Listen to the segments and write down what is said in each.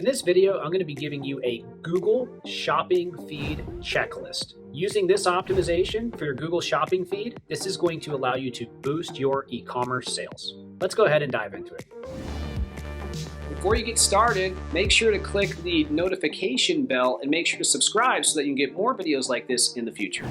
In this video, I'm going to be giving you a Google Shopping Feed checklist. Using this optimization for your Google Shopping Feed, this is going to allow you to boost your e-commerce sales. Let's go ahead and dive into it. Before you get started, make sure to click the notification bell and make sure to subscribe so that you can get more videos like this in the future.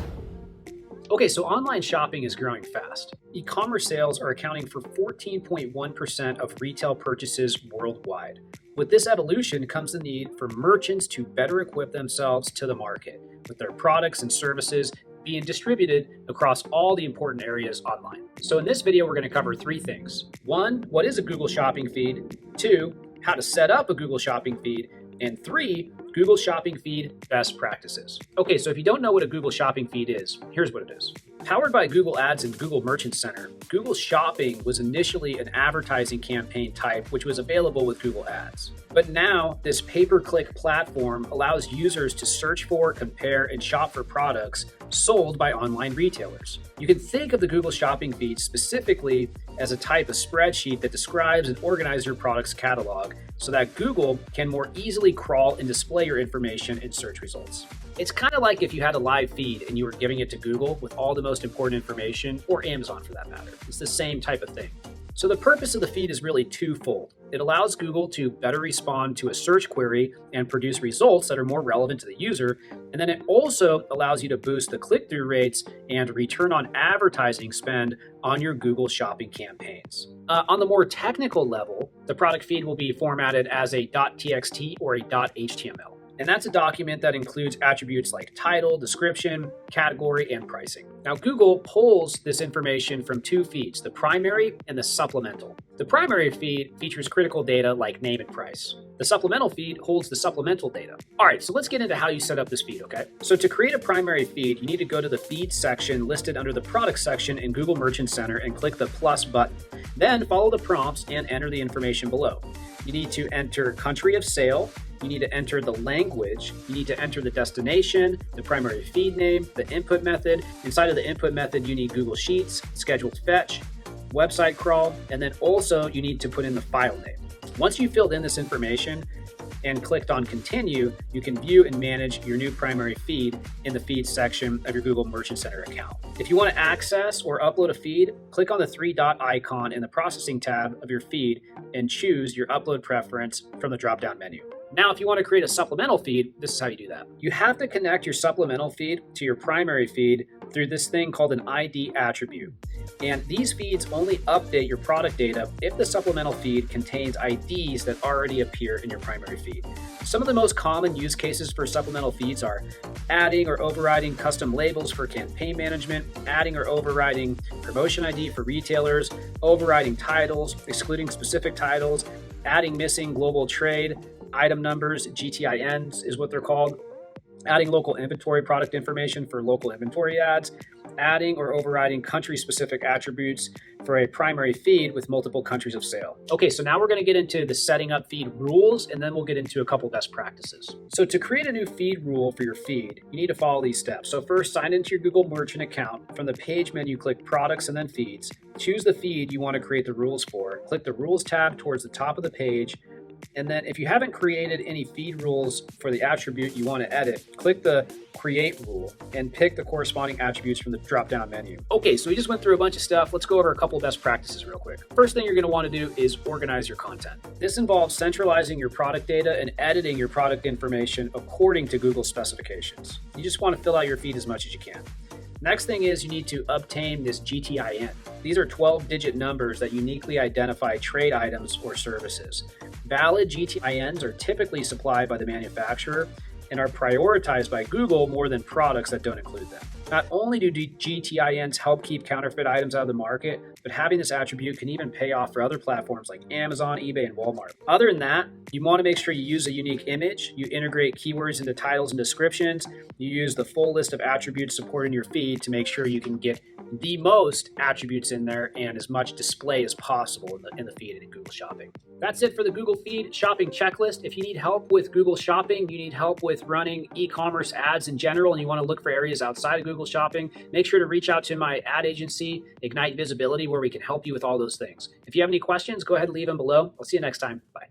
Okay, so online shopping is growing fast. E-commerce sales are accounting for 14.1% of retail purchases worldwide. With this evolution comes the need for merchants to better equip themselves to the market, with their products and services being distributed across all the important areas online. So in this video, we're going to cover three things. One, what is a Google Shopping Feed? Two, how to set up a Google Shopping Feed. And three, Google Shopping Feed best practices. Okay, so if you don't know what a Google Shopping Feed is, here's what it is. Powered by Google Ads and Google Merchant Center, Google Shopping was initially an advertising campaign type which was available with Google Ads. But now, this pay-per-click platform allows users to search for, compare, and shop for products sold by online retailers. You can think of the Google Shopping Feed specifically as a type of spreadsheet that describes and organizes your product's catalog so that Google can more easily crawl and display your information in search results. It's kind of like if you had a live feed and you were giving it to Google with all the most important information, or Amazon for that matter. It's the same type of thing. So the purpose of the feed is really twofold. It allows Google to better respond to a search query and produce results that are more relevant to the user. And then it also allows you to boost the click-through rates and return on advertising spend on your Google Shopping campaigns. On the more technical level, the product feed will be formatted as a .txt or a .html. And that's a document that includes attributes like title, description, category, and pricing. Now, Google pulls this information from two feeds, the primary and the supplemental. The primary feed features critical data like name and price. The supplemental feed holds the supplemental data. All right, so let's get into how you set up this feed, okay? So to create a primary feed, you need to go to the feed section listed under the product section in Google Merchant Center and click the plus button. Then follow the prompts and enter the information below. You need to enter country of sale. You need to enter the language, you need to enter the destination, the primary feed name, the input method. Inside of the input method, you need Google Sheets, scheduled fetch, website crawl, and then also you need to put in the file name. Once you've filled in this information and clicked on continue, you can view and manage your new primary feed in the feed section of your Google Merchant Center account. If you want to access or upload a feed, click on the three-dot icon in the processing tab of your feed and choose your upload preference from the drop-down menu. Now, if you want to create a supplemental feed, this is how you do that. You have to connect your supplemental feed to your primary feed through this thing called an ID attribute. And these feeds only update your product data if the supplemental feed contains IDs that already appear in your primary feed. Some of the most common use cases for supplemental feeds are adding or overriding custom labels for campaign management, adding or overriding promotion ID for retailers, overriding titles, excluding specific titles, adding missing global trade, item numbers, GTINs is what they're called, adding local inventory product information for local inventory ads, adding or overriding country-specific attributes for a primary feed with multiple countries of sale. Okay, so now we're going to get into the setting up feed rules, and then we'll get into a couple best practices. So to create a new feed rule for your feed, you need to follow these steps. So first, sign into your Google Merchant account. From the page menu, click Products and then Feeds. Choose the feed you want to create the rules for. Click the Rules tab towards the top of the page. And then if you haven't created any feed rules for the attribute you want to edit, click the Create rule and pick the corresponding attributes from the drop-down menu. Okay, so we just went through a bunch of stuff. Let's go over a couple best practices real quick. First thing you're going to want to do is organize your content. This involves centralizing your product data and editing your product information according to Google specifications. You just want to fill out your feed as much as you can. Next thing is you need to obtain this GTIN. These are 12-digit numbers that uniquely identify trade items or services. Valid GTINs are typically supplied by the manufacturer and are prioritized by Google more than products that don't include them. Not only do GTINs help keep counterfeit items out of the market, but having this attribute can even pay off for other platforms like Amazon, eBay, and Walmart. Other than that, you want to make sure you use a unique image, you integrate keywords into titles and descriptions, you use the full list of attributes supported in your feed to make sure you can get the most attributes in there and as much display as possible in the feed and in Google Shopping. That's it for the Google Feed Shopping Checklist. If you need help with Google Shopping, you need help with running e-commerce ads in general, and you want to look for areas outside of Google Shopping, make sure to reach out to my ad agency, Ignite Visibility, where we can help you with all those things. If you have any questions, go ahead and leave them below. I'll see you next time. Bye.